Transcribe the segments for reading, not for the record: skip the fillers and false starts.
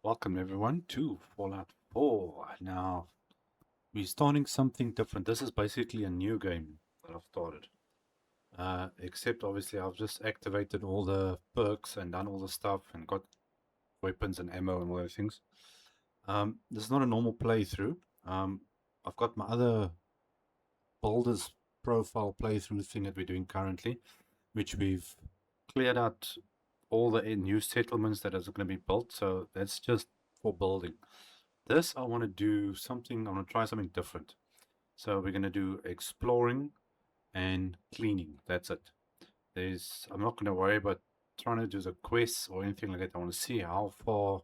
Welcome everyone to Fallout 4. Now, we're starting something different. This is basically a new game that I've started. Except obviously I've just activated all the perks and done all the stuff and got weapons and ammo and all those things. This is not a normal playthrough. I've got my other builder's profile playthrough thing that we're doing currently, which we've cleared out all the new settlements that are going to be built. So that's just for building. This, I want to do something, I want to try something different. So we're going to do exploring and cleaning. That's it. I'm not going to worry about trying to do the quests or anything like that. I want to see how far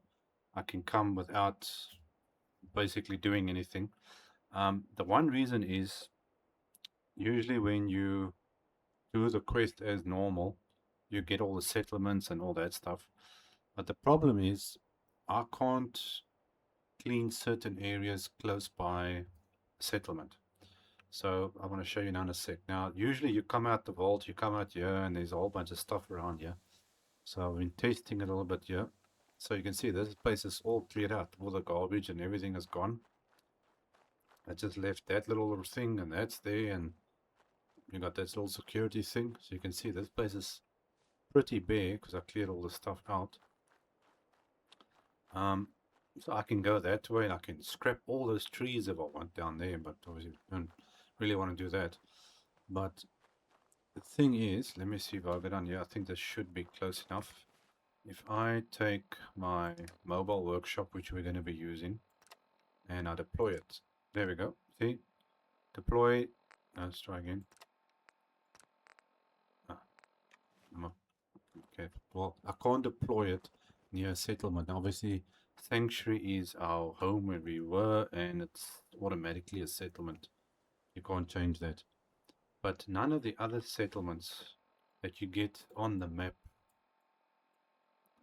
I can come without basically doing anything. The one reason is usually when you do the quest as normal, you get all the settlements and all that stuff. But the problem is I can't clean certain areas close by a settlement. So I want to show you now in a sec. Now, usually you come out the vault, you come out here, and there's a whole bunch of stuff around here. So I've been testing it a little bit here. So you can see this place is all cleared out. All the garbage and everything is gone. I just left that little thing, and that's there, and you got that little security thing. So you can see this place is pretty bare because I cleared all the stuff out. So I can go that way and I can scrap all those trees if I want down there, but obviously don't really want to do that. But the thing is, let me see if I go down here. I think this should be close enough. If I take my mobile workshop, which we're going to be using, and I deploy it. There we go. See? Deploy. Let's try again. Okay. Well, I can't deploy it near a settlement. Obviously, Sanctuary is our home where we were, and it's automatically a settlement. You can't change that. But none of the other settlements that you get on the map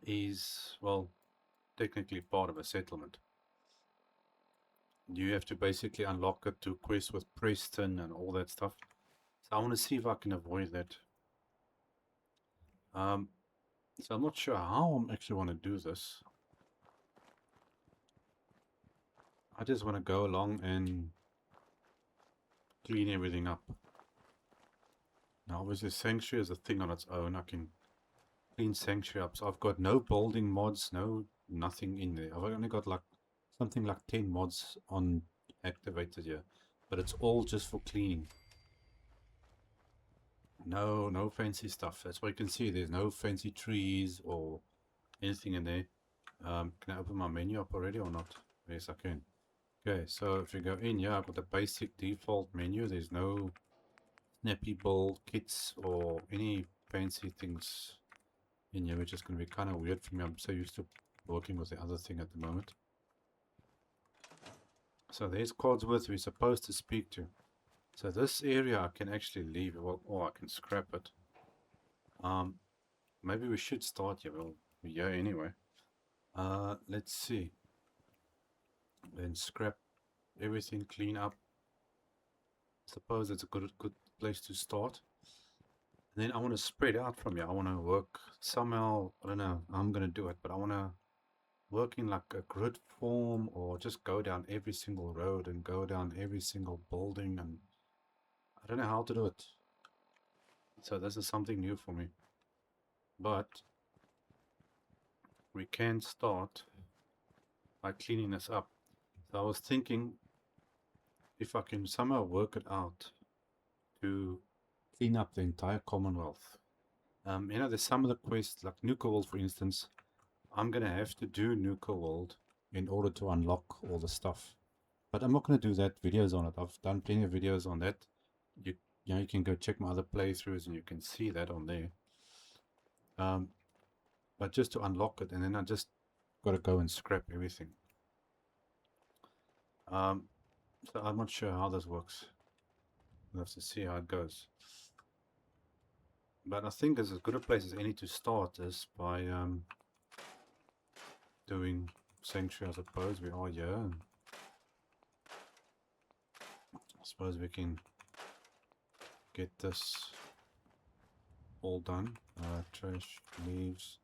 is, well, technically part of a settlement. You have to basically unlock it to quest with Preston and all that stuff. So I want to see if I can avoid that. So I'm not sure how I actually want to do this. I just want to go along and clean everything up. Now obviously Sanctuary is a thing on its own. I can clean Sanctuary up. So I've got no building mods, nothing in there. I've only got like something like 10 mods on activated here. But it's all just for cleaning. No fancy stuff. That's why you can see there's no fancy trees or anything in there. Can I open my menu up already or not? Yes, I can. Okay, so if you go in here, I've got the basic default menu. There's no snappy build kits or any fancy things in here, which is going to be kind of weird for me. I'm so used to working with the other thing at the moment. So there's Codsworth we're supposed to speak to. So this area I can actually leave, well, or I can scrap it. Maybe we should start here. Well, yeah, anyway. Let's see. Then scrap everything, clean up. Suppose it's a good place to start. And then I want to spread out from here. I want to work somehow. I don't know how I'm going to do it, but I want to work in like a grid form or just go down every single road and go down every single building, and I don't know how to do it. So this is something new for me. But we can start by cleaning this up. So I was thinking if I can somehow work it out to clean up the entire Commonwealth. You know, there's some of the quests, like Nuka World, for instance. I'm going to have to do Nuka World in order to unlock all the stuff. But I'm not going to do that videos on it. I've done plenty of videos on that. You know, you can go check my other playthroughs and you can see that on there. But just to unlock it, and then I just got to go and scrap everything. So I'm not sure how this works. We'll have to see how it goes. But I think as good a place as any to start is by doing Sanctuary, I suppose. We are here. And I suppose we can get this all done. Trash, leaves.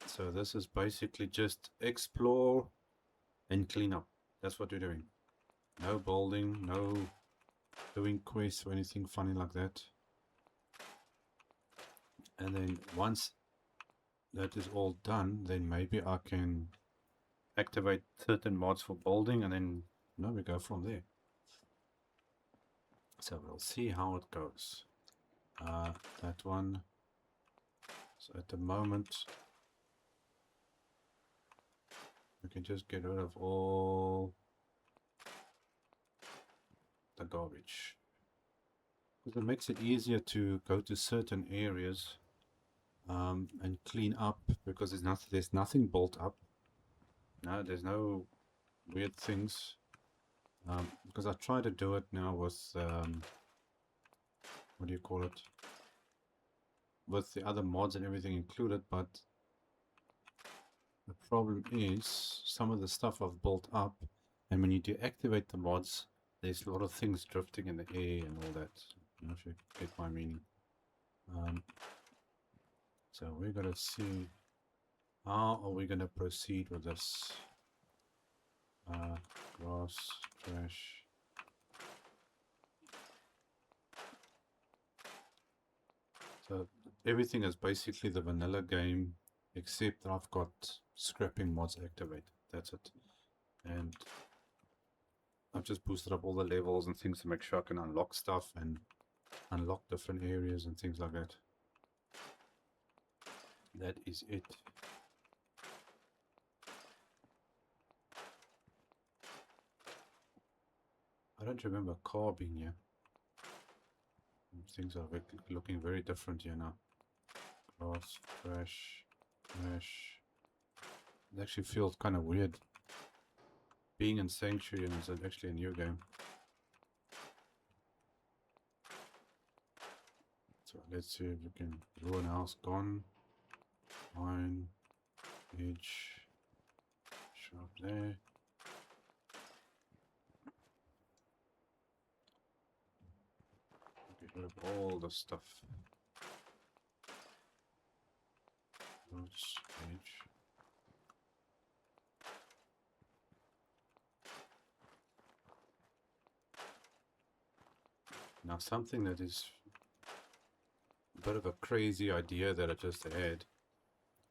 So this is basically just explore and clean up. That's what we're doing. No building, no doing quests or anything funny like that. And then once that is all done, then maybe I can activate certain mods for building, and then we go from there. So we'll see how it goes. That one. So at the moment, we can just get rid of all the garbage, because it makes it easier to go to certain areas and clean up, because there's nothing built up. No, there's no weird things. Because I try to do it now with what do you call it? With the other mods and everything included, but the problem is some of the stuff I've built up, and when you deactivate the mods, there's a lot of things drifting in the air and all that. If you get my meaning. So we're gonna see how are we gonna proceed with this. Grass, trash. So everything is basically the vanilla game, except that I've got scrapping mods activated. That's it. And I've just boosted up all the levels and things to make sure I can unlock stuff and unlock different areas and things like that. That is it. I don't remember a car being here. Things are looking very different here now. Grass, trash, trash. It actually feels kind of weird being in Sanctuary, and it's actually a new game. So let's see if we can ruin house gone. Line, edge, sharp there. Get rid of all the stuff. Roots, edge. Now something that is a bit of a crazy idea that I just had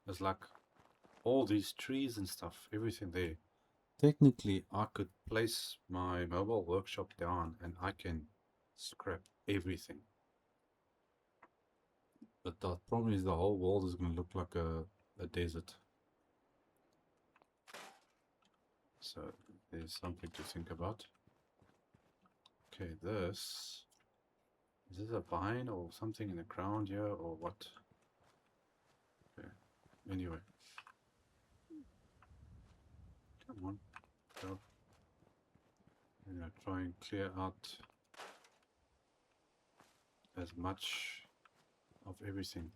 is like all these trees and stuff, everything there. Technically, I could place my mobile workshop down and I can scrap everything. But the problem is the whole world is going to look like a desert. So there's something to think about. Okay, is this a vine or something in the ground here or what? Okay, anyway. Come on, go. I'm gonna try and clear out as much of everything.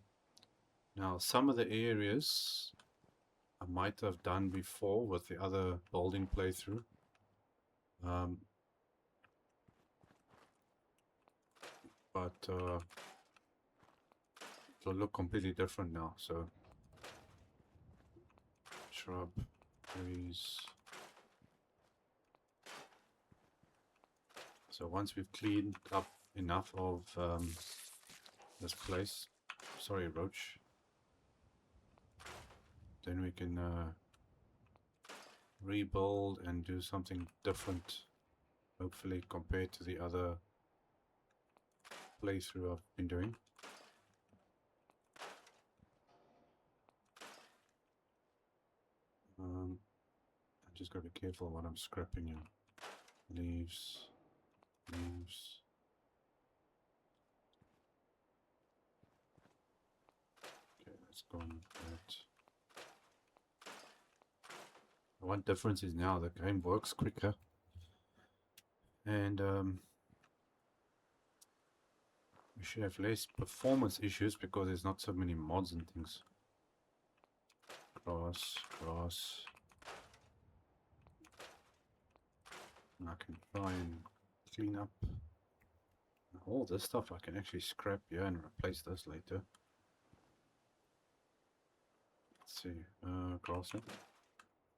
Now, some of the areas I might have done before with the other building playthrough. But it'll look completely different now. So, shrub, trees. So once we've cleaned up enough of this place, sorry roach, then we can rebuild and do something different, hopefully compared to the other playthrough I've been doing. I just gotta be careful what I'm scrapping here. Leaves, leaves. Okay, let's go on that. One difference is now the game works quicker, and we should have less performance issues because there's not so many mods and things. Grass, grass. And I can try and clean up all this stuff. I can actually scrap here and replace this later. Let's see. Grassland.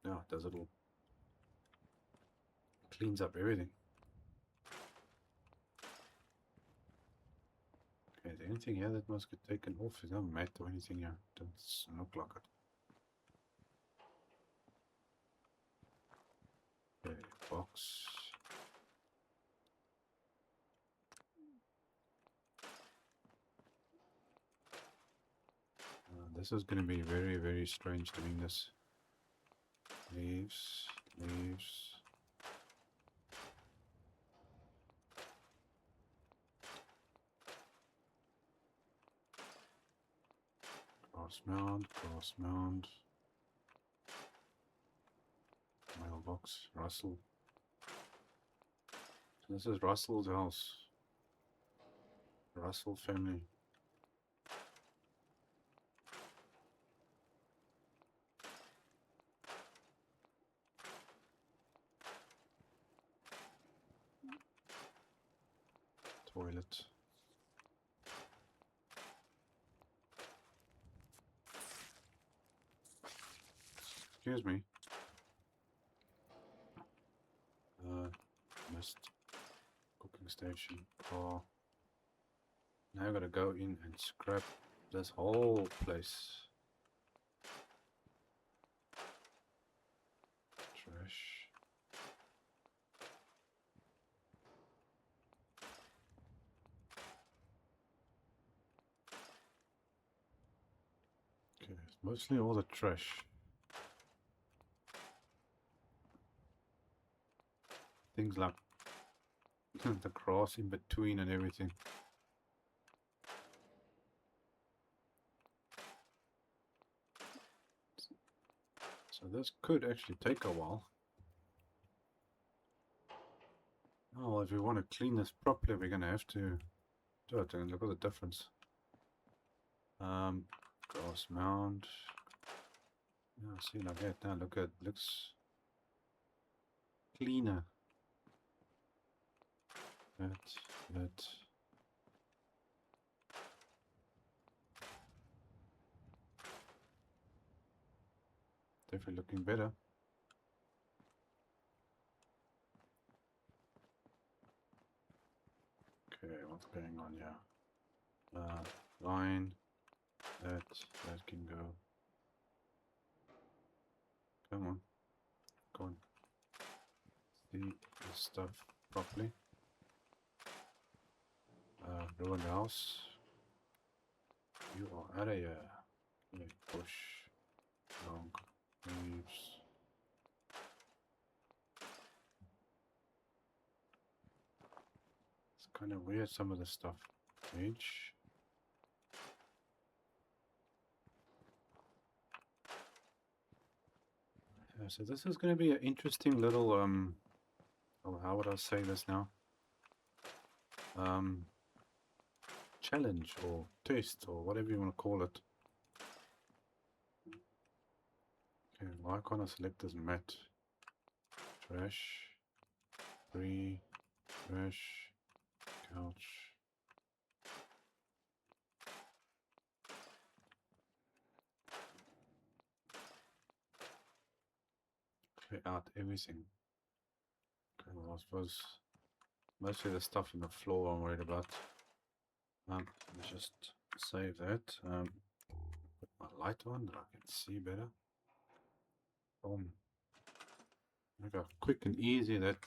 Yeah, it does it all. Cleans up everything. Okay, is there anything here that must get taken off? Is there no mat or anything here? Doesn't look like it. Okay, box. This is going to be very, very strange doing this. Leaves, leaves. Grass mound. Mailbox, Russell. So this is Russell's house. Russell family. Toilet. Excuse me. Missed cooking station. Car. Now I gotta go in and scrap this whole place. Trash. Okay, it's mostly all the trash. Things like the grass in between and everything. So this could actually take a while. Oh, if we want to clean this properly, we're going to have to do it. And look at the difference. Grass mound. Yeah, see like that now. Look at, looks cleaner. That. Definitely looking better. Okay, what's going on here? Line. That can go. Come on. Go on. See the stuff properly. Ruined house. You are out of here. Okay, push. Long. Leaves. It's kind of weird, some of the stuff. Page. Yeah, so this is going to be an interesting little, oh, how would I say this now? Challenge or test or whatever you want to call it. Okay, why can't I select this mat? Trash, free, trash, couch. Clear out everything. Okay, well, I suppose mostly the stuff on the floor I'm worried about. Let's just save that. Put my light on that I can see better. Boom. Look how quick and easy that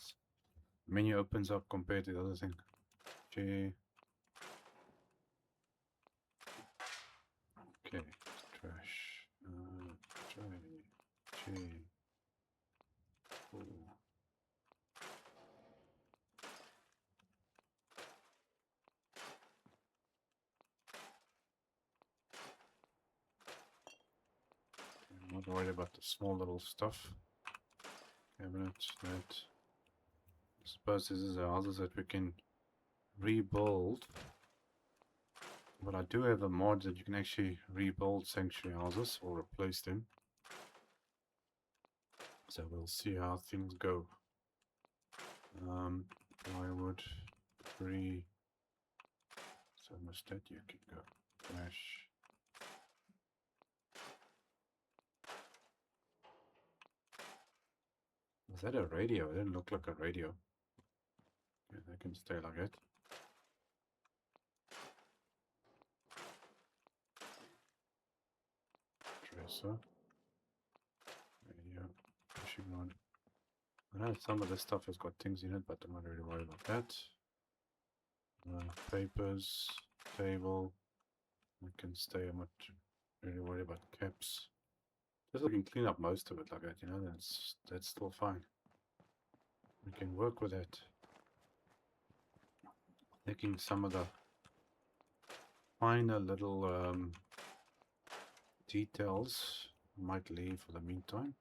menu opens up compared to the other thing. Okay. Okay, trash. Tray. Ooh. I'm not worried about the small little stuff. Cabinet, that. I suppose this is the houses that we can rebuild. But I do have a mod that you can actually rebuild sanctuary houses or replace them. So we'll see how things go. Plywood, free. Thermostat, you can go. Flash. Is that a radio? It didn't look like a radio. Okay, they can stay like that. Dresser. Radio. Pushing on. I know some of this stuff has got things in it, but I'm not really worried about that. Papers. Table. I can stay. I'm not really worried about caps. Just we can clean up most of it like that, you know, that's still fine. We can work with that. Taking some of the finer little details I might leave for the meantime.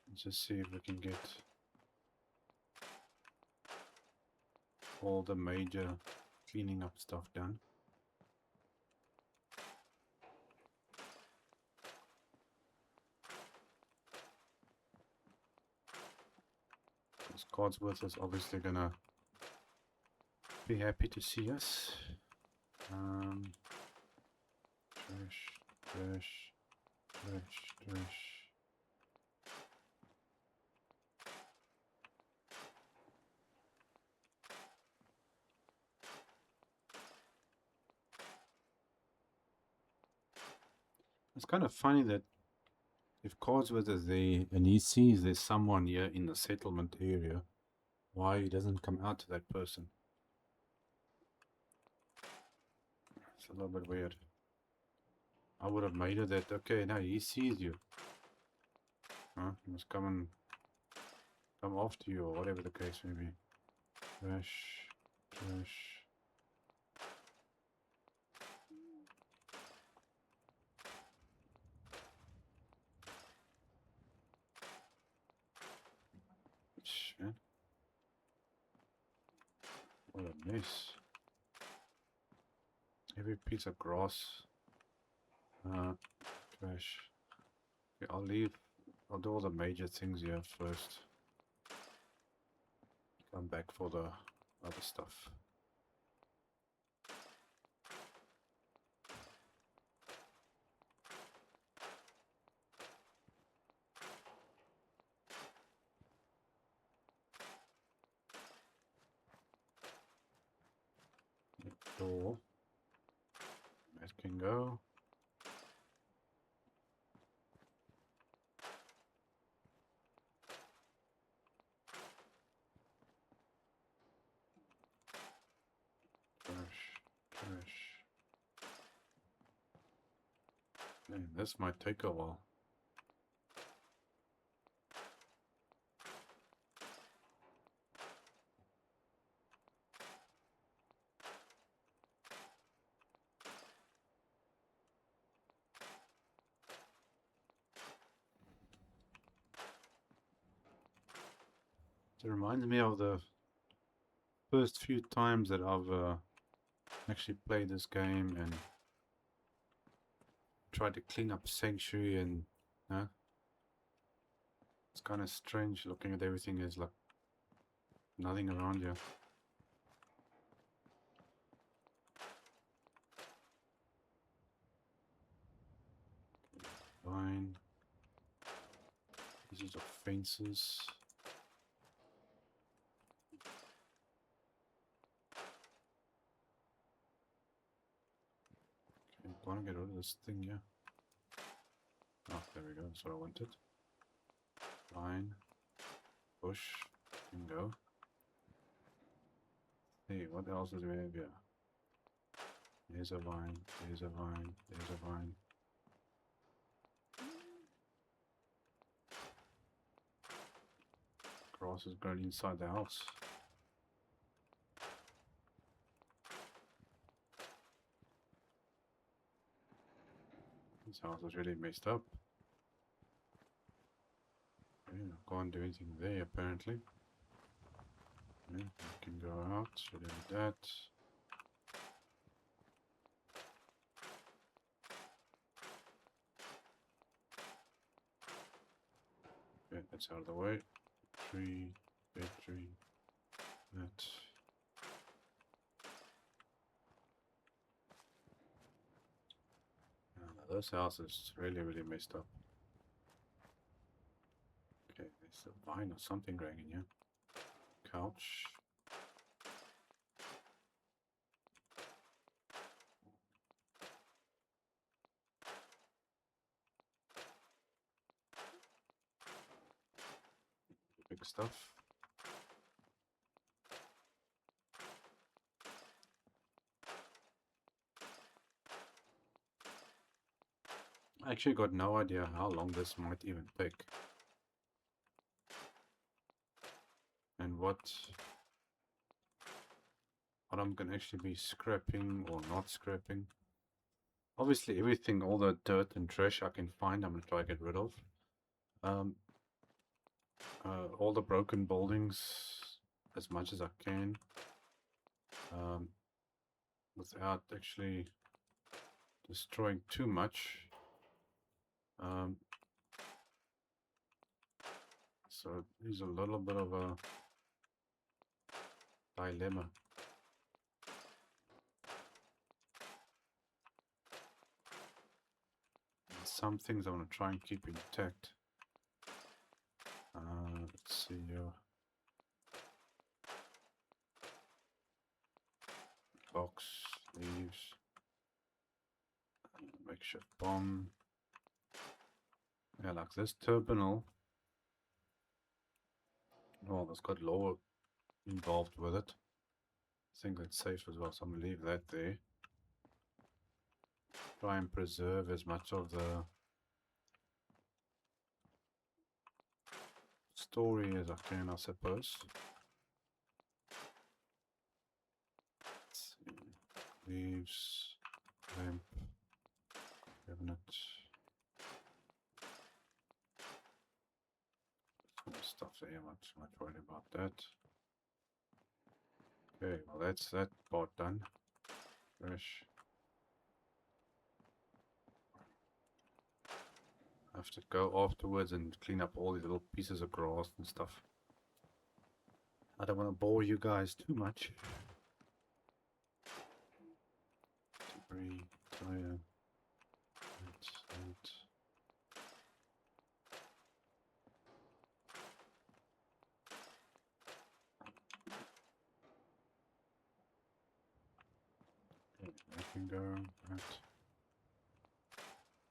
Let's just see if we can get all the major cleaning up stuff done. Because Codsworth is obviously gonna be happy to see us. Trash. It's kind of funny that if Codsworth is there and he sees there's someone here in the settlement area, why he doesn't come out to that person? It's a little bit weird. I would have made it that, okay, now he sees you. Huh? He must come after you or whatever the case may be. Trash. Shit. What a mess. Every piece of grass. Trash. Okay, I'll do all the major things here first. Come back for the other stuff. Door. That can go. Trash. Man, this might take a while. It reminds me of the first few times that I've actually played this game and tried to clean up Sanctuary, and it's kind of strange looking at everything. There's like nothing around here. Fine. These are the fences. Okay, I want to get rid of this thing here. Oh, there we go. That's what I wanted. Fine. Push. Can go. Hey, what else is we have here? There's a vine. There's a vine. There's a vine. Grass is grown inside the house. This house is really messed up. Yeah, I can't do anything there apparently. Yeah, I can go out, so do that. Okay, that's out of the way. Tree, big tree, that. This house is really messed up. Okay, There's a vine or something growing in here. Couch. Big stuff. I actually got no idea how long this might even take. And what I'm gonna actually be scrapping or not scrapping. Obviously everything, all the dirt and trash I can find, I'm gonna try to get rid of. All the broken buildings as much as I can. Without actually destroying too much. So there's a little bit of a dilemma. And some things I want to try and keep intact. Let's see here. Box, leaves, makeshift bomb. Yeah, like this terminal. Oh, that's got lore involved with it. I think that's safe as well, so I'm gonna leave that there. Try and preserve as much of the story as I can, I suppose. Let's see. Leaves, lamp, cabinet. Stuff there, I'm not too much worried about that. Okay, well that's that part done. Fresh. I have to go afterwards and clean up all these little pieces of grass and stuff. I don't want to bore you guys too much. Debris, tire, that. Okay, that can go. That.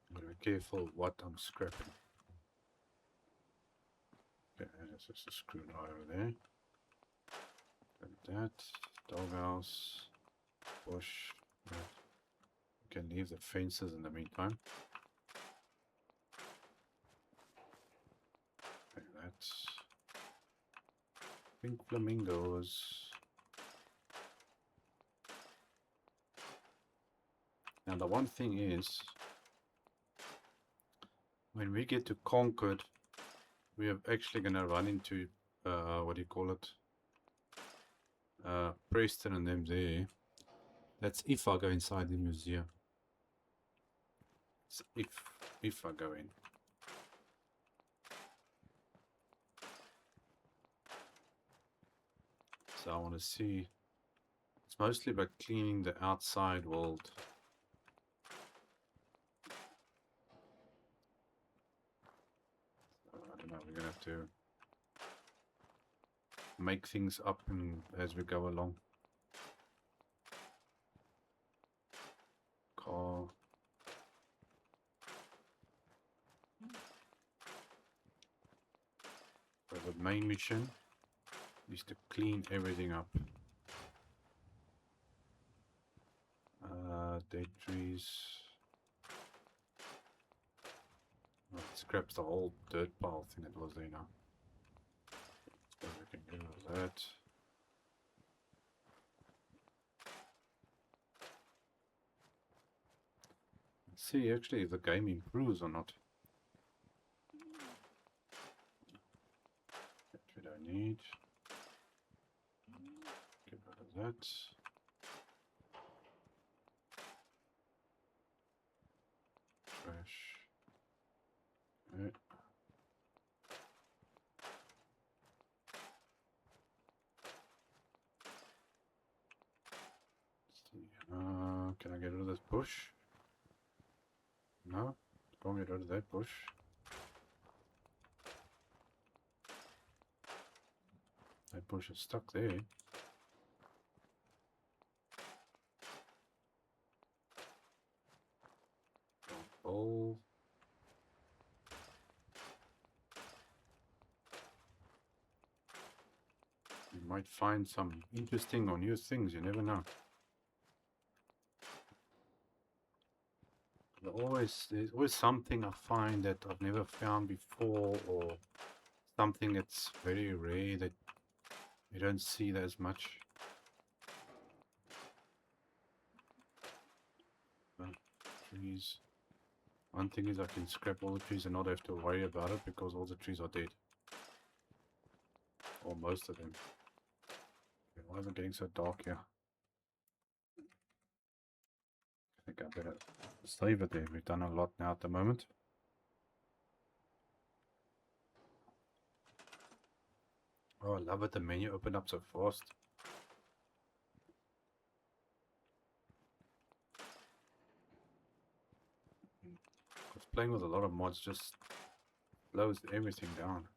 I'm gonna be careful what I'm scrapping. Okay, there's just a screwdriver there. Like that. Doghouse. Bush. That. You can leave the fences in the meantime. Okay, that's pink flamingos. Now the one thing is, when we get to Concord, we are actually gonna run into what do you call it? Preston and them there. That's if I go inside the museum. It's if I go in. So I want to see. It's mostly about cleaning the outside world. So I don't know. We're gonna have to make things up as we go along. Car. So the main mission is to clean everything up. Dead trees. Oh, it scraps the whole dirt pile thing that was there now. So we can get rid of that. Let's see actually if the game improves or not. That we don't need. Get rid of that. Trash. Okay. Can I get rid of this bush? No, can't get rid of that bush. bush is stuck there. Bowl. You might find some interesting or new things, you never know. There's always something I find that I've never found before, or something that's very rare that you don't see that as much. Trees. One thing is I can scrap all the trees and not have to worry about it because all the trees are dead. Or most of them. Okay, why is it getting so dark here? I think I better save it there. We've done a lot now at the moment. Oh, I love it. The menu opened up so fast. Because playing with a lot of mods just slows everything down.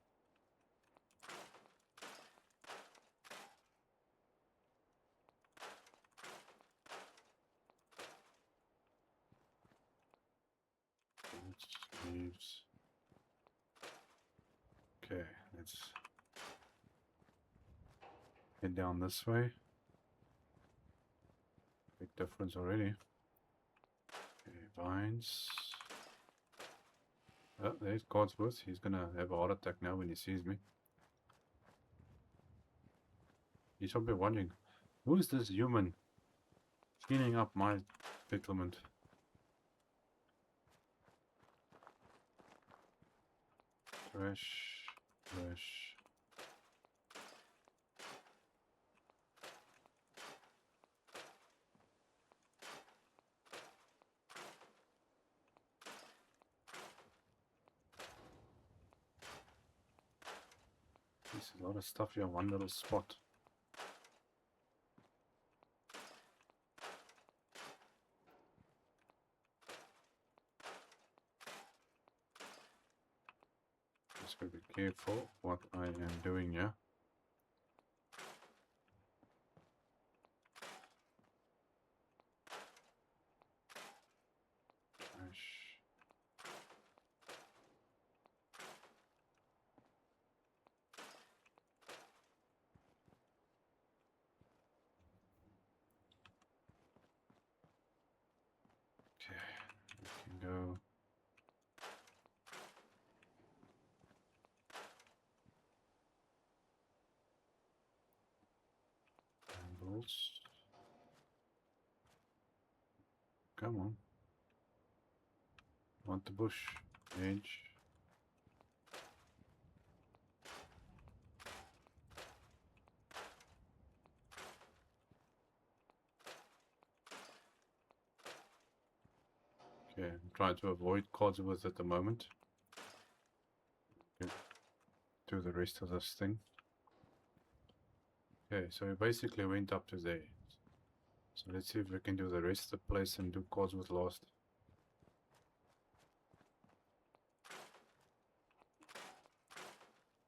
Leaves. Okay, let's head down this way. Big difference already. Okay, vines. Oh, there's Codsworth. He's gonna have a heart attack now when he sees me. He should be wondering, who is this human cleaning up my settlement? Trash, trash. There's a lot of stuff here in one little spot. Just gotta be careful what I am doing here. Trash. Okay, we can go. Handles. Come on. Want the bush. Edge. Okay, I'm trying to avoid Codsworth at the moment. Okay, do the rest of this thing. Okay, so we basically went up to there. So let's see if we can do the rest of the place and do Codsworth last.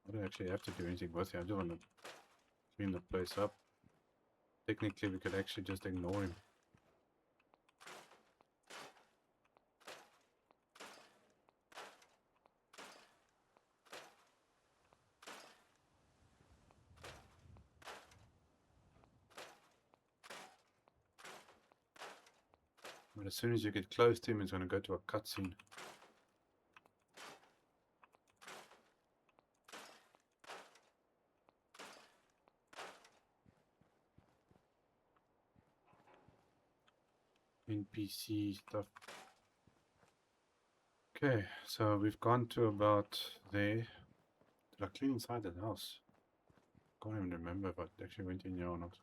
I don't actually have to do anything with it. I just want to clean the place up. Technically, we could actually just ignore him. But as soon as you get close to him, it's going to go to a cutscene. NPC stuff. Okay, so we've gone to about there. Did I clean inside the house? Can't even remember if I actually went in here or not.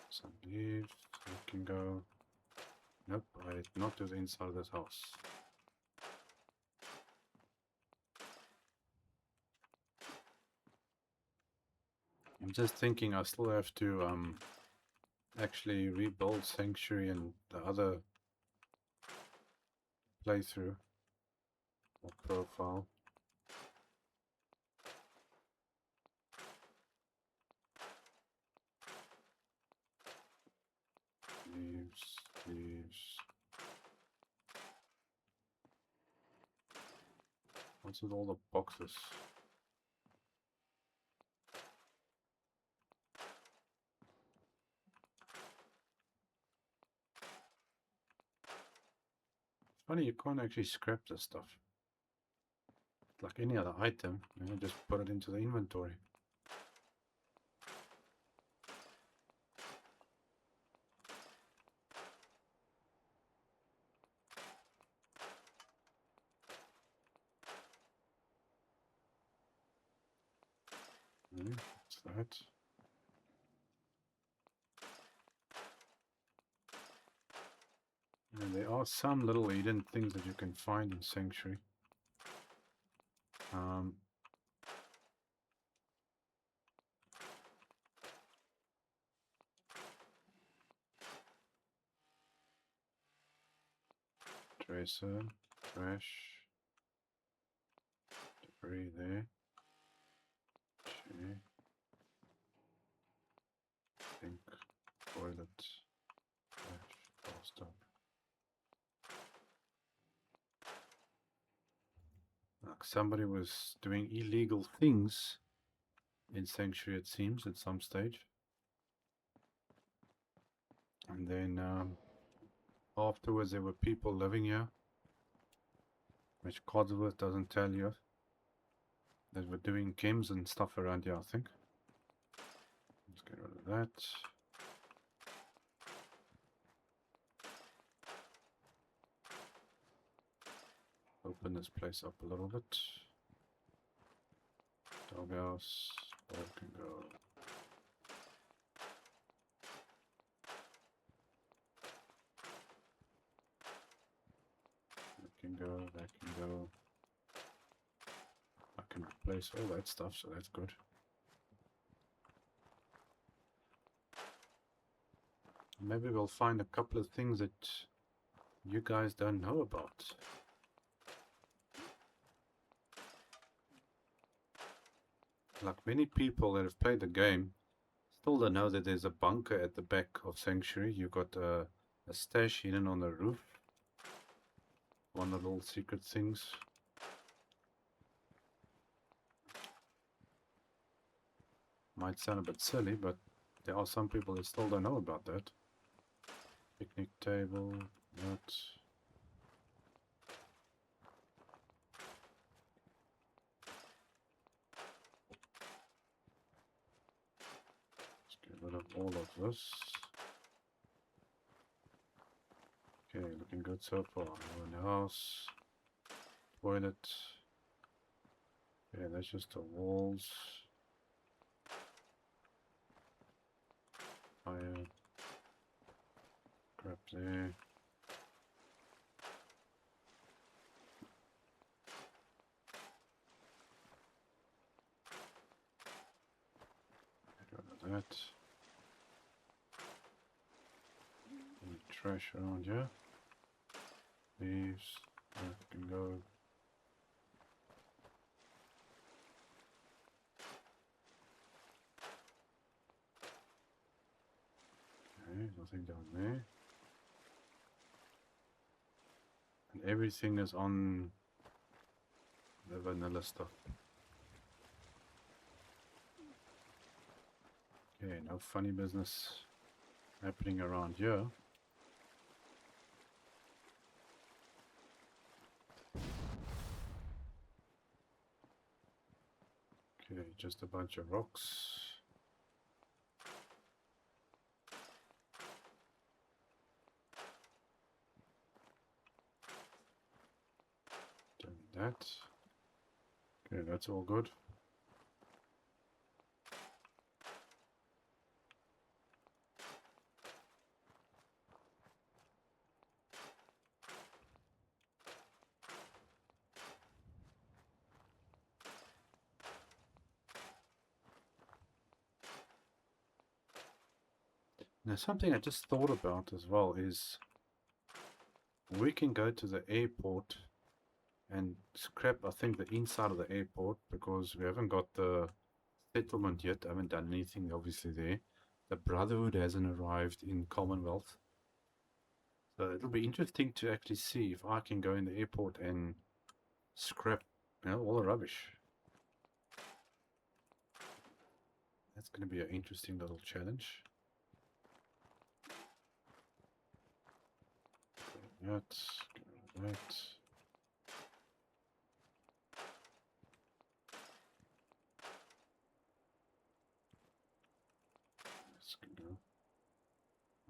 Some leaves. We can go. Nope, I did not do the inside of this house. I'm just thinking I still have to actually rebuild Sanctuary and the other playthrough or profile. What's with all the boxes? Funny, you can't actually scrap this stuff. Like any other item, you know, just put it into the inventory. What's that? And there are some little hidden things that you can find in Sanctuary. Tracer, trash, debris there. Okay. Think, toilet, trash, bathtub. Like somebody was doing illegal things in Sanctuary, it seems, at some stage. And then afterwards there were people living here, which Codsworth doesn't tell you, that were doing chems and stuff around here, I think. Let's get rid of that. Open this place up a little bit. Doghouse, dog can go. That can go, that can go. I can replace all that stuff, so that's good. Maybe we'll find a couple of things that you guys don't know about. Like many people that have played the game still don't know that there's a bunker at the back of Sanctuary. You've got a stash hidden on the roof. One of the little secret things. Might sound a bit silly, but there are some people that still don't know about that. Picnic table, that. Let's get rid of all of this. Okay, looking good so far. Now in the house. Toilet. Yeah, that's just the walls. Fire. Grab there. Get rid of that. Any trash around here? Leaves. That can go. Okay, nothing down there. And everything is on the vanilla stuff. Okay, no funny business happening around here. Okay, just a bunch of rocks. Doing that. Okay, that's all good. Now, something I just thought about as well is we can go to the airport and scrap, I think, the inside of the airport because we haven't got the settlement yet. I haven't done anything, obviously, there. The Brotherhood hasn't arrived in Commonwealth. So it'll be interesting to actually see if I can go in the airport and scrap You know, all the rubbish. That's going to be an interesting little challenge. That.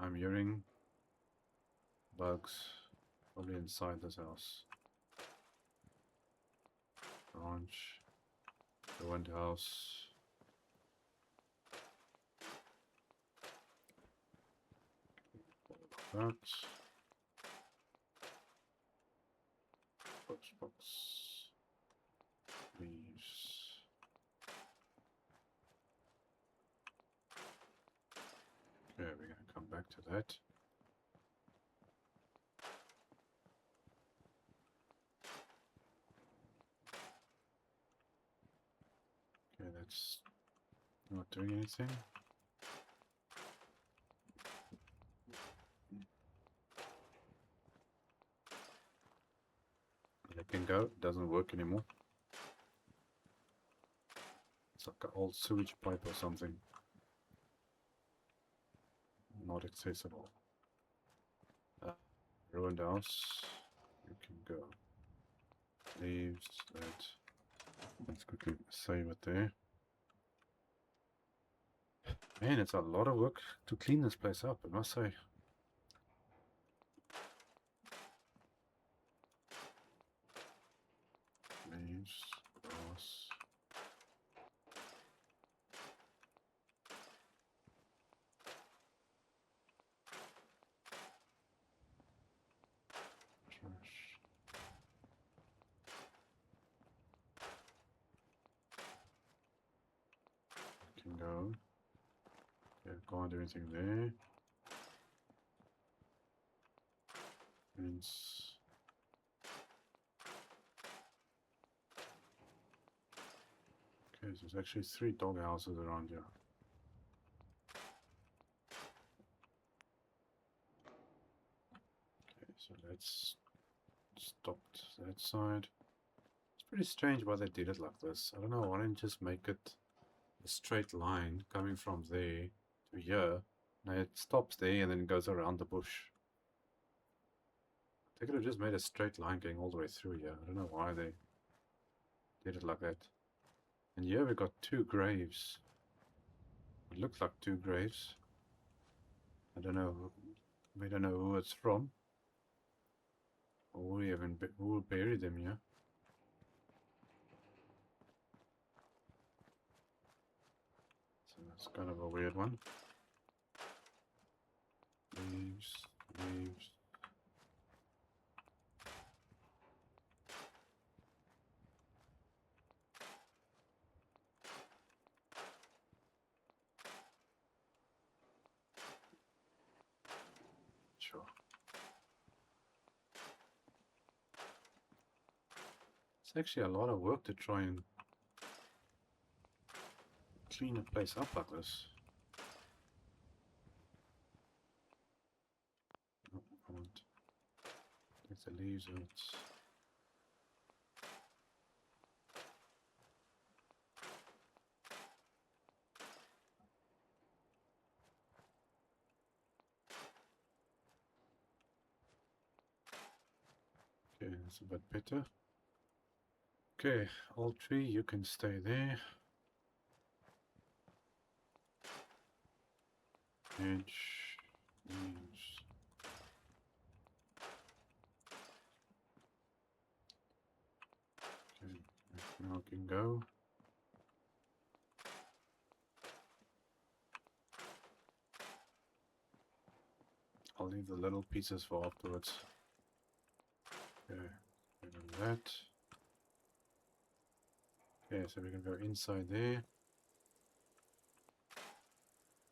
I'm hearing bugs probably inside this house. Branch, ruined house. That. Box. Leaves. Okay, we're going to come back to that. Okay, that's not doing anything. It can go, it doesn't work anymore. It's like an old sewage pipe or something. Not accessible. Ruined house. You can go. Leaves that. Let's quickly save it there. Man, it's a lot of work to clean this place up, I must say. Leaves, grass. Trash. Can go. Okay, can't do anything there. Fence. Okay, so there's actually 3 dog houses around here. Okay, so that's stopped that side. It's pretty strange why they did it like this. I don't know, why didn't just make it a straight line coming from there to here. Now it stops there and then goes around the bush. They could have just made a straight line going all the way through here. I don't know why they did it like that. And here we got 2 graves. It looks like 2 graves. I don't know. We don't know who it's from. Or who buried them here. So that's kind of a weird one. Leaves. Sure. It's actually a lot of work to try and clean a place up like this. No, I won't. Take the leaves out. Okay, that's a bit better. Okay, old tree, you can stay there. Edge, leaves. Okay, now I can go. I'll leave the little pieces for afterwards. Okay, that. Okay, so we can go inside there.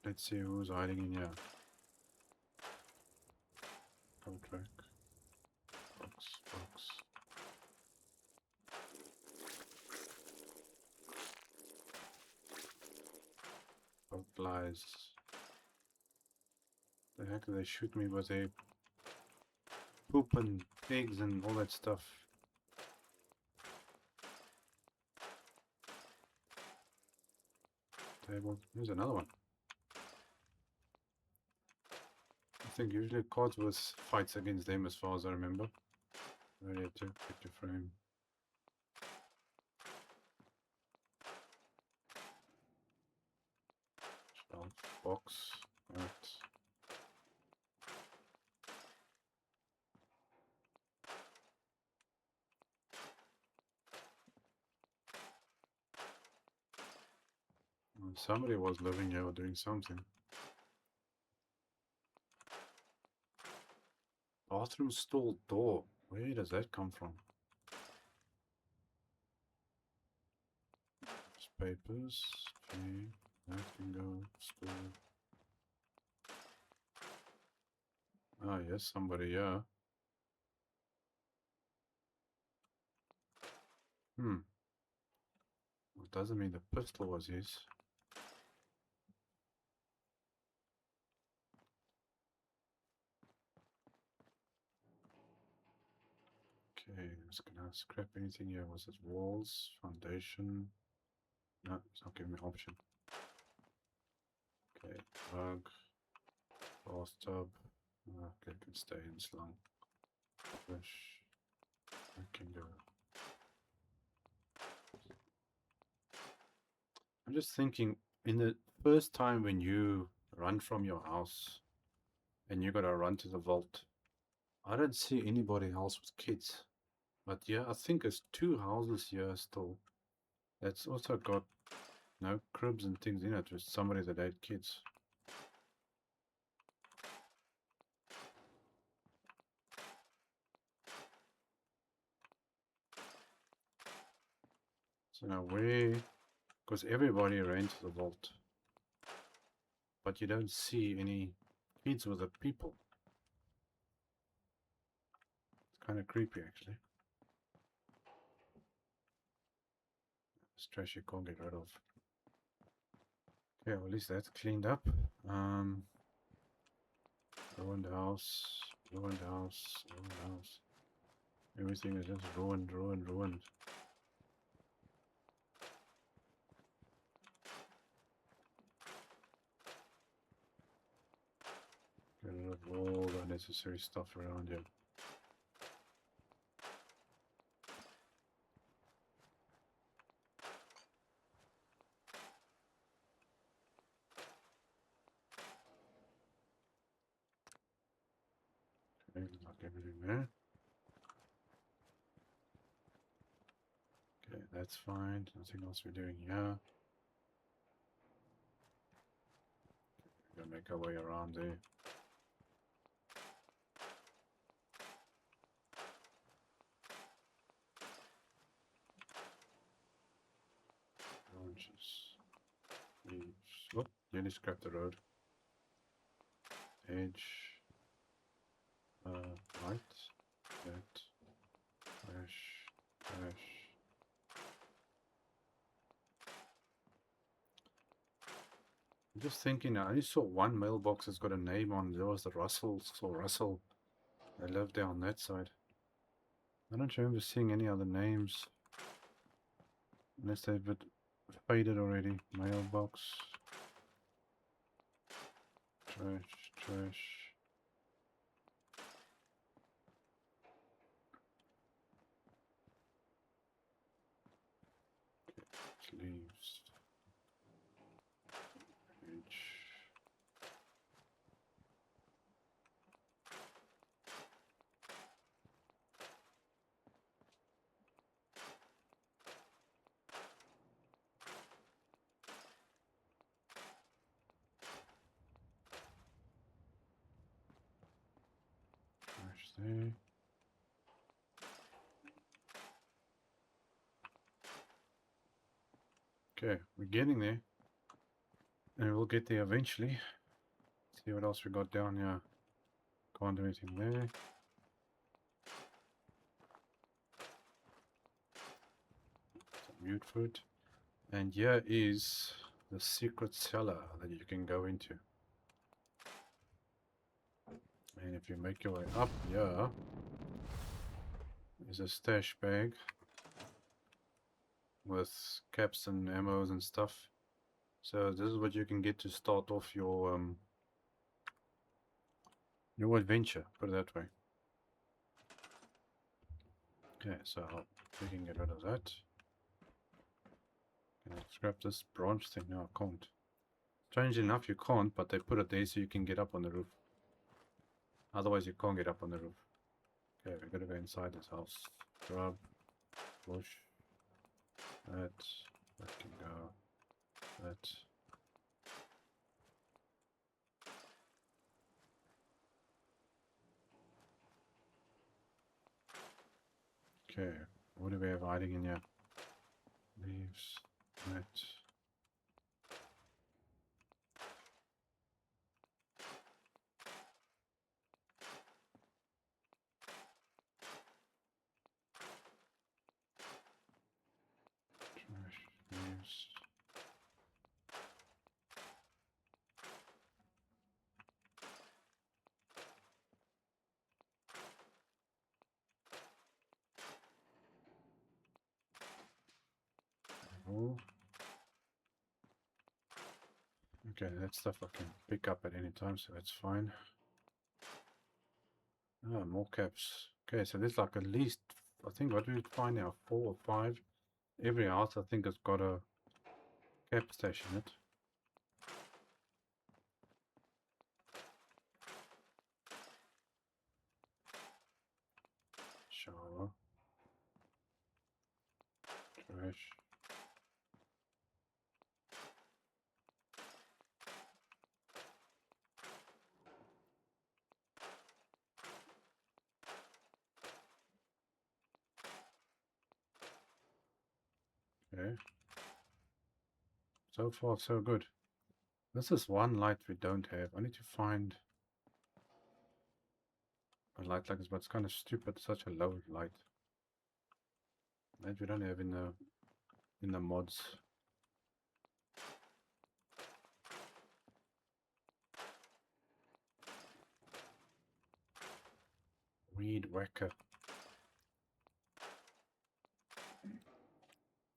Let's see who's hiding in here. Track. Box. Flies. The heck do they shoot me with a poop and eggs and all that stuff? table. Here's another one. I think usually Codsworth fights against them as far as I remember. Radiator, picture frame. Shelf, box, right. Somebody was living here or doing something. Bathroom stall door. Where does that come from? Papers. Okay. That can go. Store. Ah, yes, somebody here. It doesn't mean the pistol was his. Okay, I'm just gonna scrap anything here. Was it walls, foundation? No, it's not giving me option. Okay, rug, bathtub. Okay, it can stay in this long. Fish. That can go. I'm just thinking, in the first time when you run from your house and you gotta run to the vault, I don't see anybody else with kids. But yeah, I think there's 2 houses here still. That's also got no cribs and things in it with somebody that had kids. So now where, because everybody ran to the vault, but you don't see any kids with the people. It's kind of creepy actually. This trash you can't get rid of. Okay, well, at least that's cleaned up. Ruined house, ruined house, ruined house. Everything is just ruined, ruined, ruined. Get rid of all the unnecessary stuff around here. Okay, lock everything there. Okay, that's fine. Nothing else we're doing here. We're gonna make our way around there. Branches. Leaves. Oh, nearly scrapped the road. Edge. Light. That. Trash. Trash. I'm just thinking, I only saw one mailbox that's got a name on. There was the Russells or Russell. They lived there on that side. I don't remember seeing any other names. Unless they've been faded already. Mailbox. Trash, trash. Leaves. Edge. Trash there. Okay, we're getting there. And we'll get there eventually. See what else we got down here. Can't do anything there. Mute food. And here is the secret cellar that you can go into. And if you make your way up here, there's a stash bag with caps and ammos and stuff. So this is what you can get to start off your adventure, put it that way. Okay, so we can get rid of that. Can I scrap this branch thing? No, I can't. Strangely enough, you can't, but they put it there so you can get up on the roof. Otherwise, you can't get up on the roof. Okay, we're gonna go inside this house. Grab, push, that can go, that. Okay, what do we have hiding in here? Leaves, that. Trash, leaves. Oh. Okay, that stuff I can pick up at any time, so that's fine. Ah, more caps. Okay, so there's like at least, I think, what do we find now? 4 or 5. Every house, I think, has got a cap station in it. Shower. Trash. Okay. So far, so good. This is one light we don't have. I need to find a light like this, but it's kind of stupid. Such a low light. That we don't have in the mods. Weed whacker.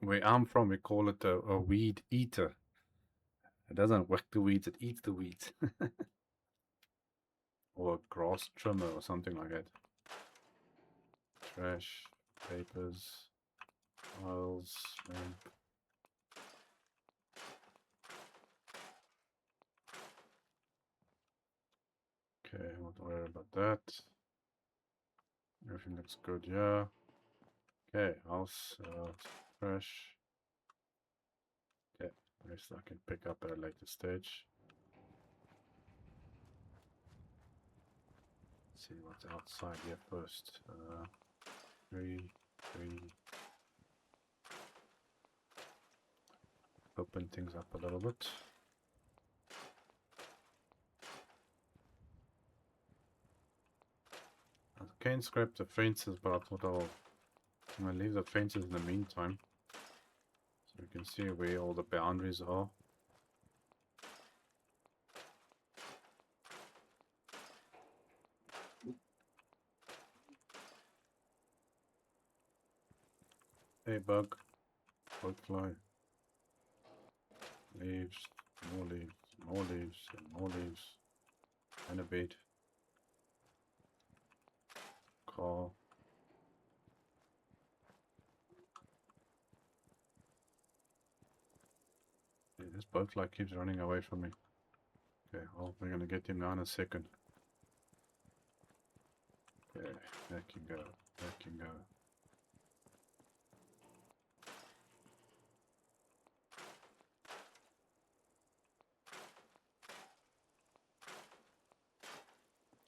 Where I'm from, we call it a weed eater. It doesn't whack the weeds, it eats the weeds. Or a grass trimmer or something like that. Trash, papers, files, lamp. Okay, not worry about that. Everything looks good, yeah. Okay, house, trash. Okay, rest I can pick up at a later stage. Let's see what's outside here first. 3. Open things up a little bit. I can scrap the fences, but I thought I'm gonna leave the fences in the meantime, so you can see where all the boundaries are. Hey bug, fly. Leaves, more leaves, more leaves, and more leaves. And a bed. Car. Yeah, this bugfly keeps running away from me. Okay, well, we're gonna get him now in a second. Okay, that can go, that can go.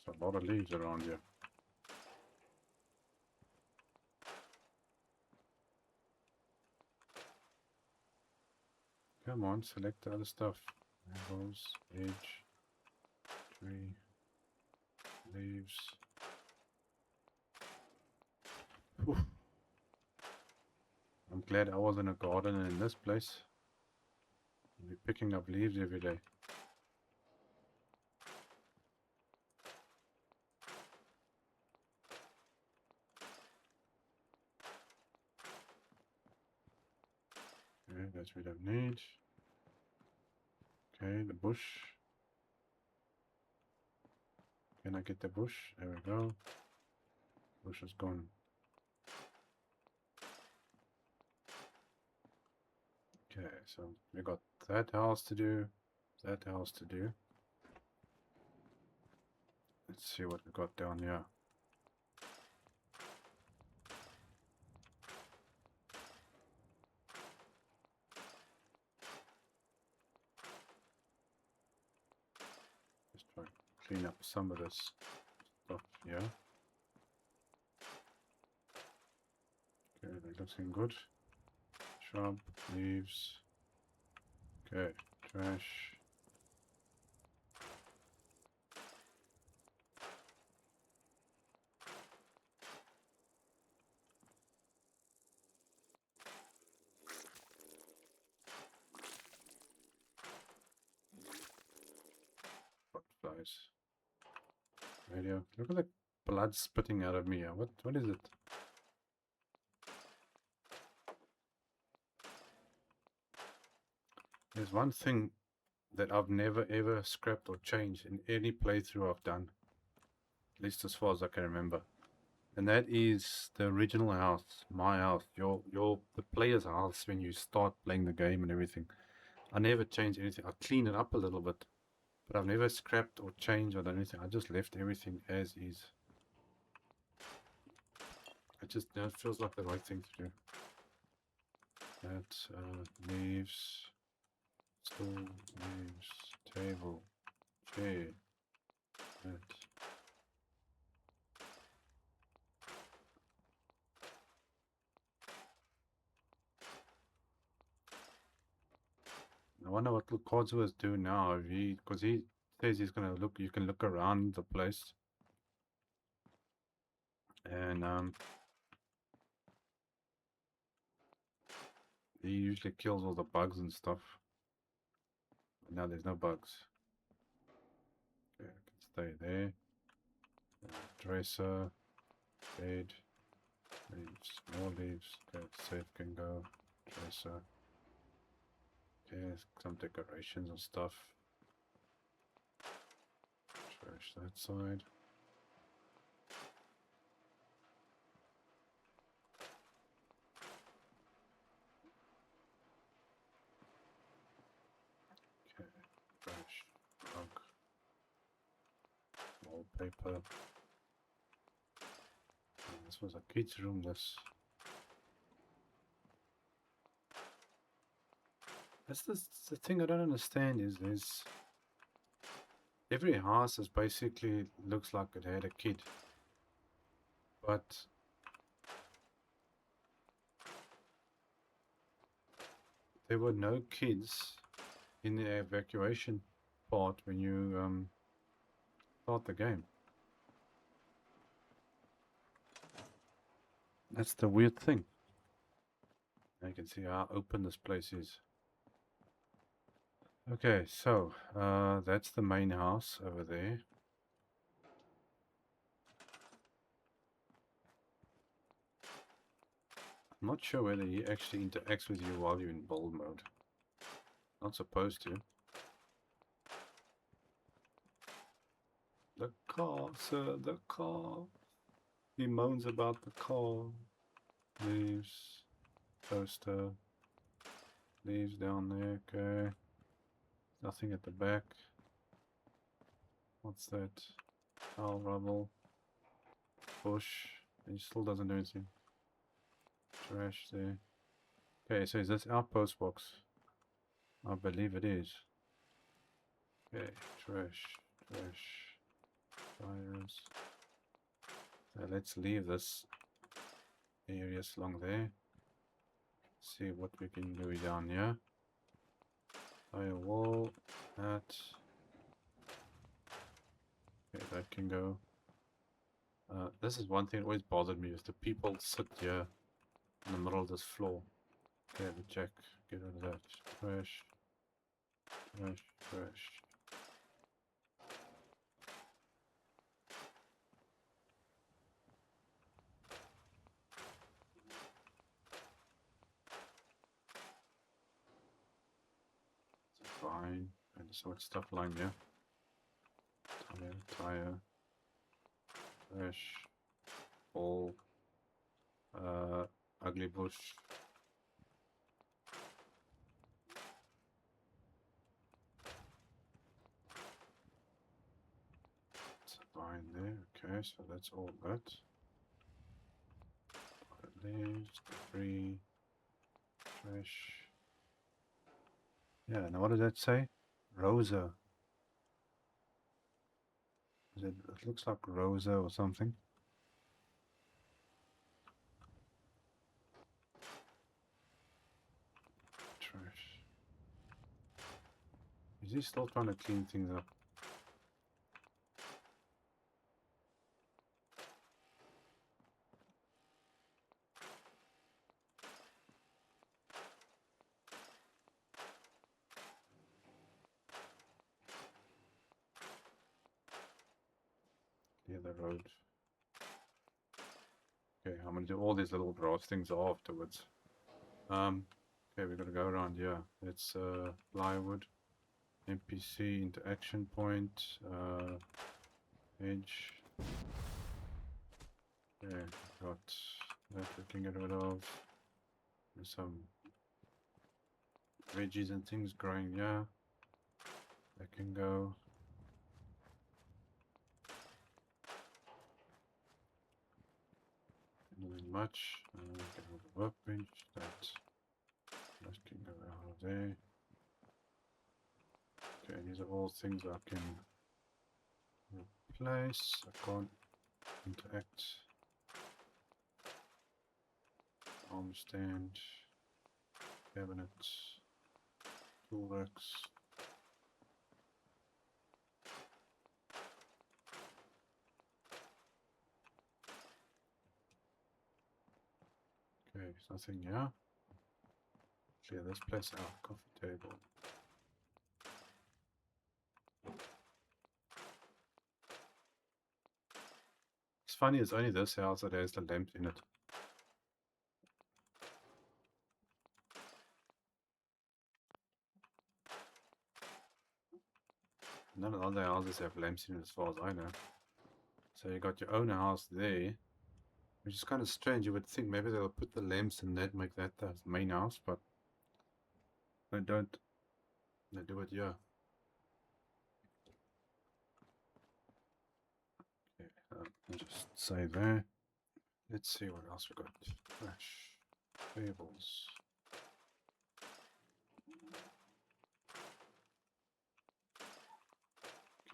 There's a lot of leaves around here. Come on, select the other stuff. Angles, edge, tree, leaves. Whew. I'm glad I was in a garden in this place. I'll be picking up leaves every day. Okay, that we don't need. Okay, the bush. Can I get the bush? There we go. Bush is gone. Okay, so we got that house to do, that house to do. Let's see what we got down here. Just try to clean up some of this stuff here. Okay, that looking good. Shrub, leaves. Okay, trash. Butterflies. Radio. Look at the blood spitting out of me. What is it? There's one thing that I've never ever scrapped or changed in any playthrough I've done. At least as far as I can remember. And that is the original house, my house, the player's house when you start playing the game and everything. I never changed anything. I cleaned it up a little bit, but I've never scrapped or changed or done anything. I just left everything as is. That feels like the right thing to do. That leaves, stool, leaves, table, chair, that. I wonder what Kozu is doing now. Because he says he's gonna look. You can look around the place, and he usually kills all the bugs and stuff. But now there's no bugs. Okay, I can stay there. Dresser, bed, leaves, more leaves. Okay, safe can go. Dresser. Okay, some decorations and stuff. Trash that side. Okay, trash, rug, wallpaper. Oh, this was a kid's room, this. The thing I don't understand is every house is basically looks like it had a kid. But there were no kids in the evacuation part when you start the game. That's the weird thing. Now you can see how open this place is. Okay, so that's the main house over there. I'm not sure whether he actually interacts with you while you're in bold mode. Not supposed to. The car, sir, the car. He moans about the car. Leaves. Toaster. Leaves down there, okay. Nothing at the back. What's that? Tile rubble. Bush. And he still doesn't do anything. Trash there. Okay, so is this our post box? I believe it is. Okay, trash. Tires. So let's leave this area along there. See what we can do down here. Tire wall. That. Okay, that can go. This is one thing that always bothered me, is the people sit here in the middle of this floor. Okay, the jack, get rid of that. Trash. Fine. And So much stuff lying here. Tire, trash, ball, ugly bush. It's a bar in there. Okay, so that's all that. Leaves, debris, trash. Yeah, now what does that say? Rosa. It looks like Rosa or something. Trash. Is he still trying to clean things up? Yeah, the road. Okay, I'm gonna do all these little grass things afterwards. Okay, we gotta go around here. It's plywood, NPC, interaction point, edge. Okay, got that we can get rid of. There's some veggies and things growing here. That can go. Nothing much. Get rid of the workbench. That can go out of there. Okay, these are all things I can replace. I can't interact. Arm stand, cabinet, toolbox. Okay, there's nothing here. Clear this place out. Coffee table. It's funny, it's only this house that has the lamp in it. None of the other houses have lamps in it as far as I know. So you got your own house there, which is kind of strange. You would think maybe they'll put the lamps in that, make that the main house, but they don't. They do it here. Okay, I'll just say there. Let's see what else we got. Trash. Tables.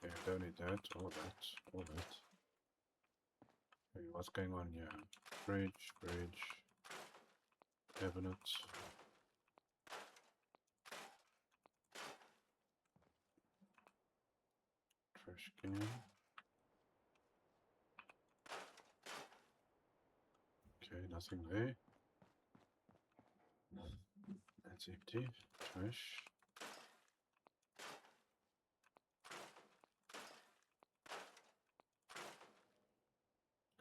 Okay, I don't need that, all that, all that. Okay, what's going on here? Fridge, cabinet. Trash can. Okay, nothing there. That's empty. Trash.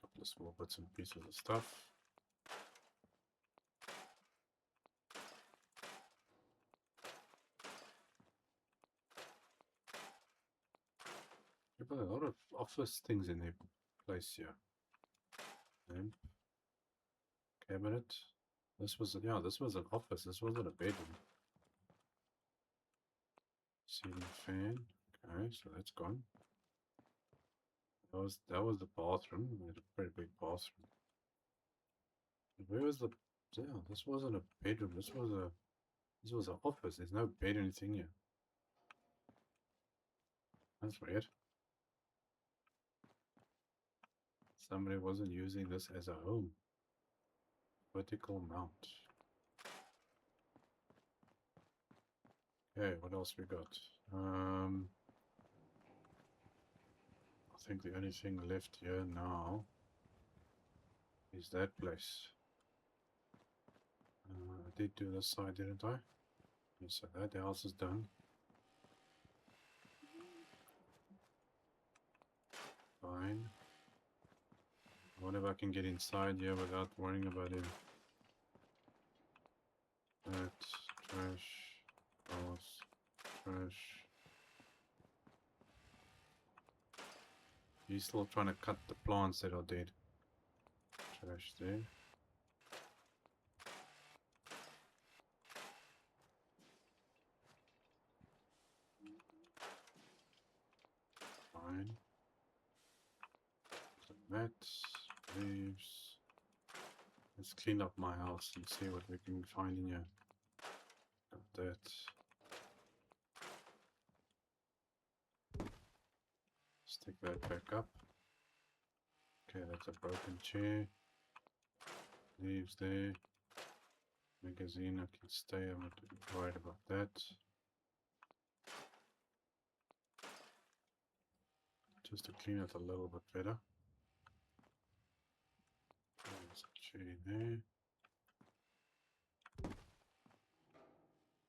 Couple of small bits and pieces of stuff. You've got a lot of office things in their place here. Lamp. Cabinet. This was an office. This wasn't a bedroom. Ceiling fan. Okay, so that's gone. That was the bathroom. We had a pretty big bathroom. Where was the? Yeah, this wasn't a bedroom. This was an office. There's no bed or anything here. That's weird. Somebody wasn't using this as a home. Vertical mount. Okay, what else we got? I think the only thing left here now is that place. I did do this side, didn't I? Yes, so that house is done. Fine. I wonder if I can get inside here without worrying about him. That, trash, house, trash, He's still trying to cut the plants that are dead. Trash there. Fine. Some mats, leaves. Let's clean up my house and see what we can find in here. Got that. Stick that back up. Okay, that's a broken chair. Leaves there. Magazine, I can stay. I'm not worried about that. Just to clean it a little bit better. There's a chair there.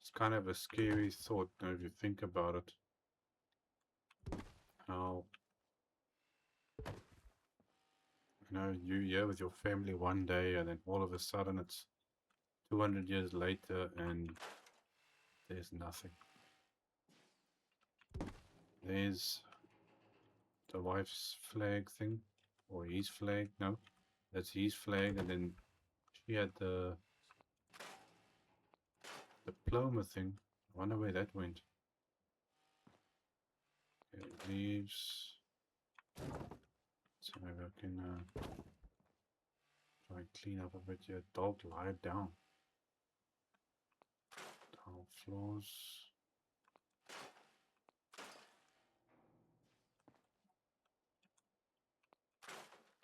It's kind of a scary thought now if you think about it. How, you're here with your family one day and then all of a sudden it's 200 years later and there's nothing. There's the wife's flag thing, or his flag, no, that's his flag, and then she had the diploma thing. I wonder where that went. Okay, leaves. So maybe I can try and clean up a bit here. Dog, lie down. Tile floors.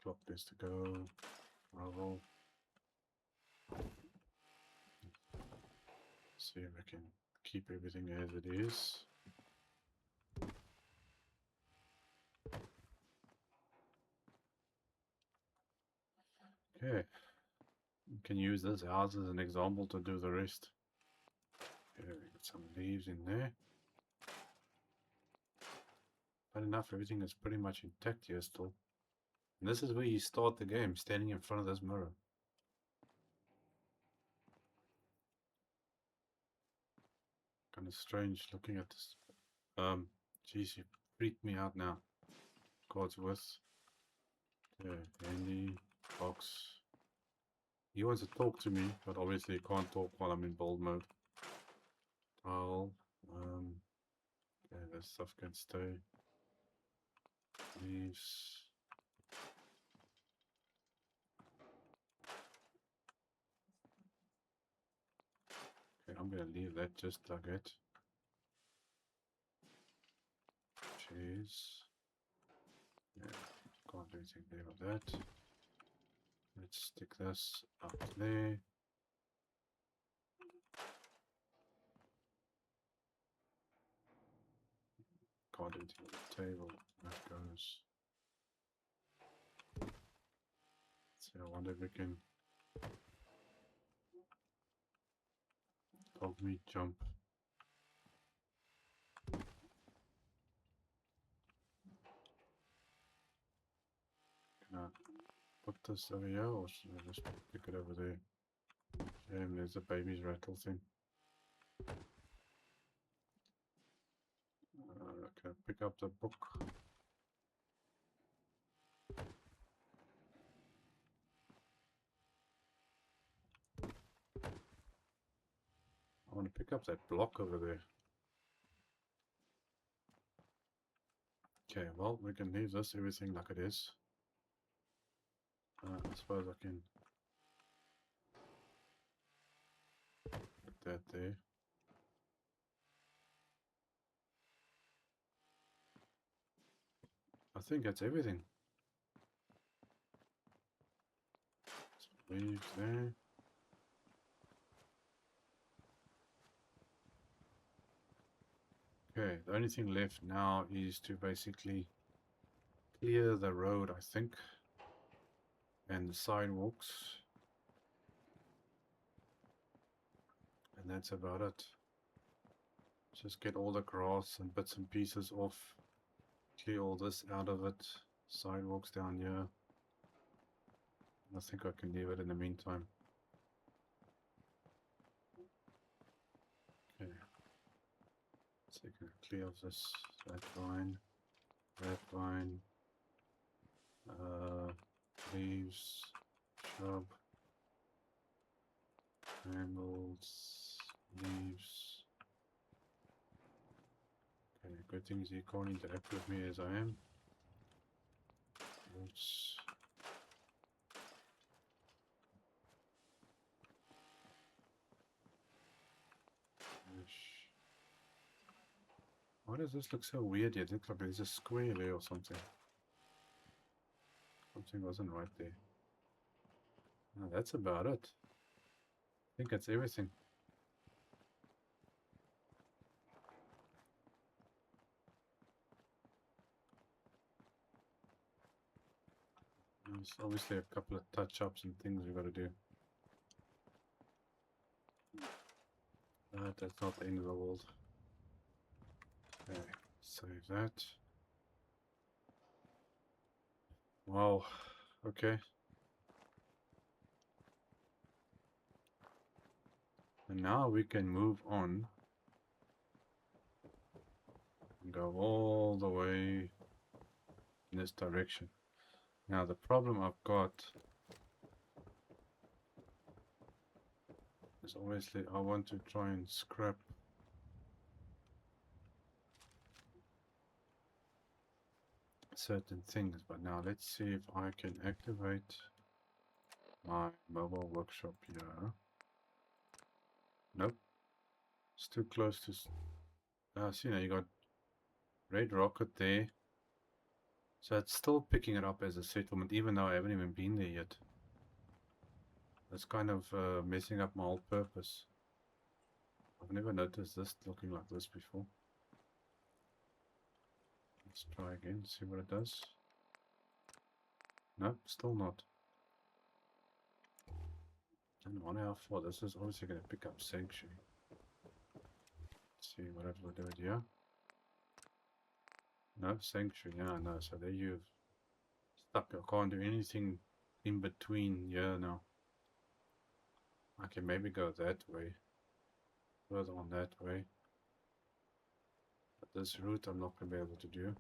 Clock this to go. Roll. See if I can keep everything as it is. Okay. You can use this house as an example to do the rest. Okay, we got some leaves in there. But enough, everything is pretty much intact here still. And this is where you start the game, standing in front of this mirror. Kind of strange looking at this. Geez, you freaked me out now. God's worth. Okay, handy box. He wants to talk to me, but obviously he can't talk while I'm in build mode. Tile. Okay, this stuff can stay. Leaves. Okay, I'm gonna leave that just like it. Cheese. Yeah, can't do anything there with that. Let's stick this up there. Can't do anything with the table. That goes. So I wonder if we can dog meat jump. Can I put this over here or should I just pick it over there? Shame there's a baby's rattle thing. Can I pick up the book? I want to pick up that block over there. Okay, well, we can leave this everything like it is. I suppose I can put that there. I think that's everything. Leaves there. Okay, the only thing left now is to basically clear the road, I think, and the sidewalks. And that's about it. Just get all the grass and bits and pieces off. Clear all this out of it. Sidewalks down here. I think I can leave it in the meantime. Okay. So you can clear off this, that vine, Leaves, shrub, brambles, leaves. Okay, good thing is he can't interact with me as I am. Roots. Why does this look so weird? It looks like there's a square there or something. Something wasn't right there. No, that's about it. I think that's everything. There's obviously a couple of touch-ups and things we got to do. That's not the end of the world. Okay, save that. Wow, okay. And now we can move on and go all the way in this direction. Now the problem I've got is obviously I want to try and scrap certain things, but now let's see if I can activate my mobile workshop here. Nope, it's too close to see, now you got red rocket there, so it's still picking it up as a settlement even though I haven't even been there yet. That's kind of messing up my whole purpose. I've never noticed this looking like this before. Let's try again, see what it does. Nope, still not. And I wonder how far this is obviously going to pick up sanctuary. Let's see what it will do it here. No, sanctuary, yeah, no, so there you've stuck. I can't do anything in between here now. I can maybe go that way, further on that way. But this route I'm not going to be able to do.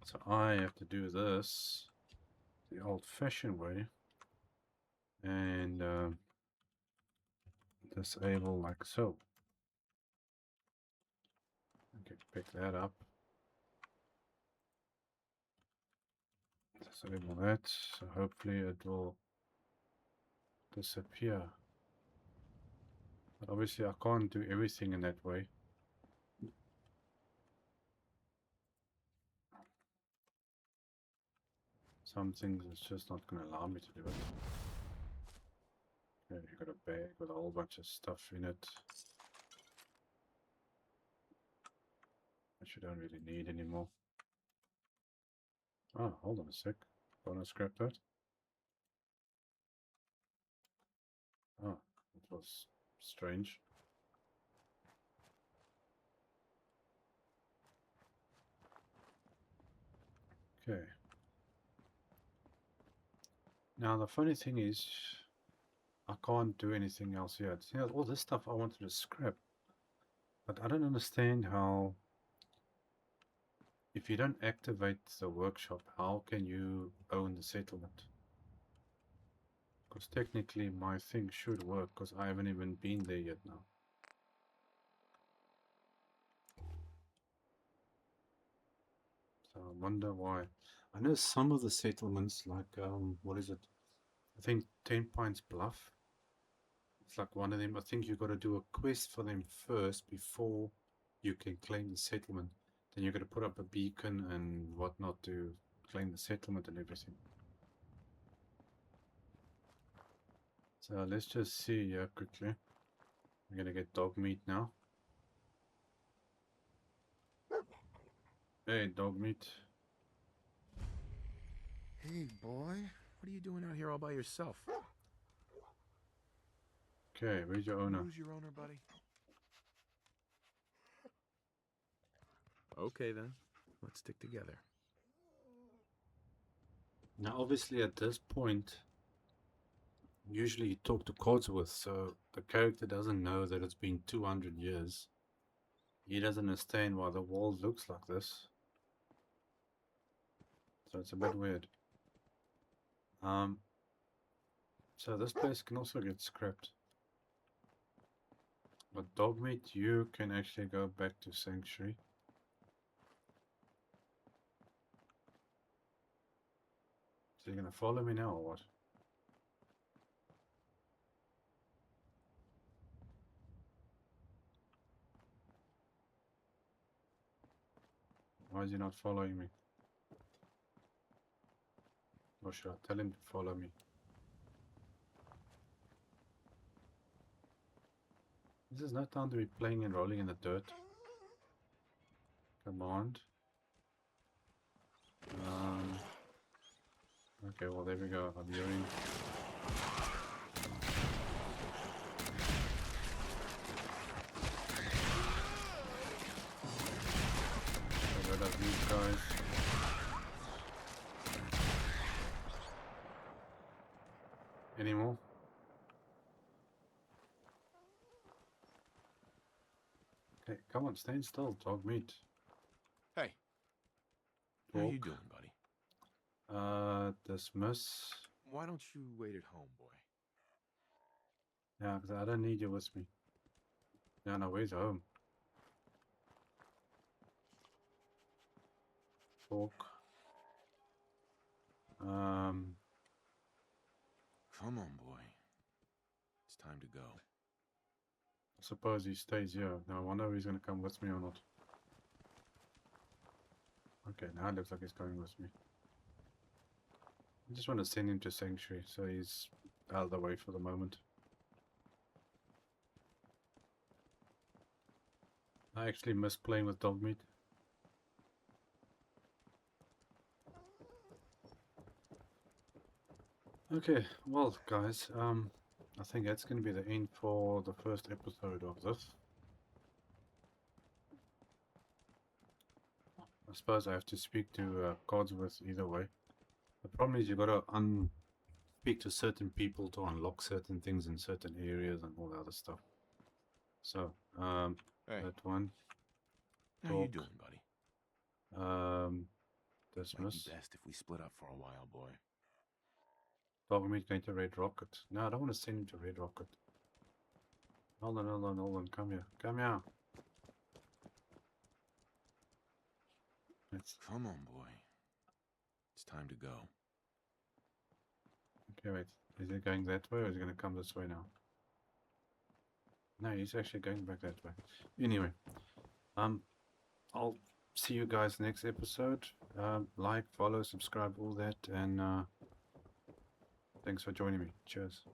So I have to do this the old-fashioned way and disable like so. Okay, pick that up. Disable that, so hopefully it will disappear. But obviously I can't do everything in that way. Some things it's just not going to allow me to do it. Okay, you got a bag with a whole bunch of stuff in it, which you don't really need anymore. Oh, hold on a sec. Want to scrap that? Oh, it was strange. Okay. Now the funny thing is, I can't do anything else yet. See, all this stuff I wanted to scrap, but I don't understand how. If you don't activate the workshop, how can you own the settlement? Because technically my thing should work, because I haven't even been there yet now. So I wonder why. I know some of the settlements, like, what is it? I think 10 Pines Bluff. It's like one of them. I think you got to do a quest for them first before you can claim the settlement. Then you got to put up a beacon and whatnot to claim the settlement and everything. So let's just see here quickly. We're gonna get dog meat now. Hey, dog meat. Hey, boy. What are you doing out here all by yourself? Okay, where's your owner? Who's your owner, buddy? Okay, then. Let's stick together. Now, obviously, at this point, usually you talk to Codsworth, so the character doesn't know that it's been 200 years. He doesn't understand why the world looks like this. so it's a bit weird. So this place can also get scrapped. But dog meat, you can actually go back to Sanctuary. So you're gonna follow me now or what? Why is he not following me? Or should I tell him to follow me? This is no time to be playing and rolling in the dirt. Command. Okay, well there we go. I'm hearing. Get rid of these guys. Any more? Okay, come on, stand still, dog meat. Hey. How you doing, buddy? Dismiss. Why don't you wait at home, boy? Yeah, because I don't need you with me. Yeah, no, where's home? Talk. Come on, boy. It's time to go. I suppose he stays here. Now I wonder if he's gonna come with me or not. Okay, now it looks like he's coming with me. I just want to send him to Sanctuary, so he's out of the way for the moment. I actually miss playing with dog meat. Okay, well guys, I think that's going to be the end for the first episode of this. I suppose I have to speak to Codsworth either way. The problem is you've got to speak to certain people to unlock certain things in certain areas and all the other stuff. So, Hey. that one. How you doing, buddy? Dismiss. Might be best if we split up for a while, boy. Dog meat going to Red Rocket. No, I don't want to send him to Red Rocket. Hold on. Come here. Come here. Come on, boy. It's time to go. Okay, wait. Is he going that way or is he going to come this way now? No, he's actually going back that way. Anyway, I'll see you guys next episode. Like, follow, subscribe, all that, and thanks for joining me. Cheers.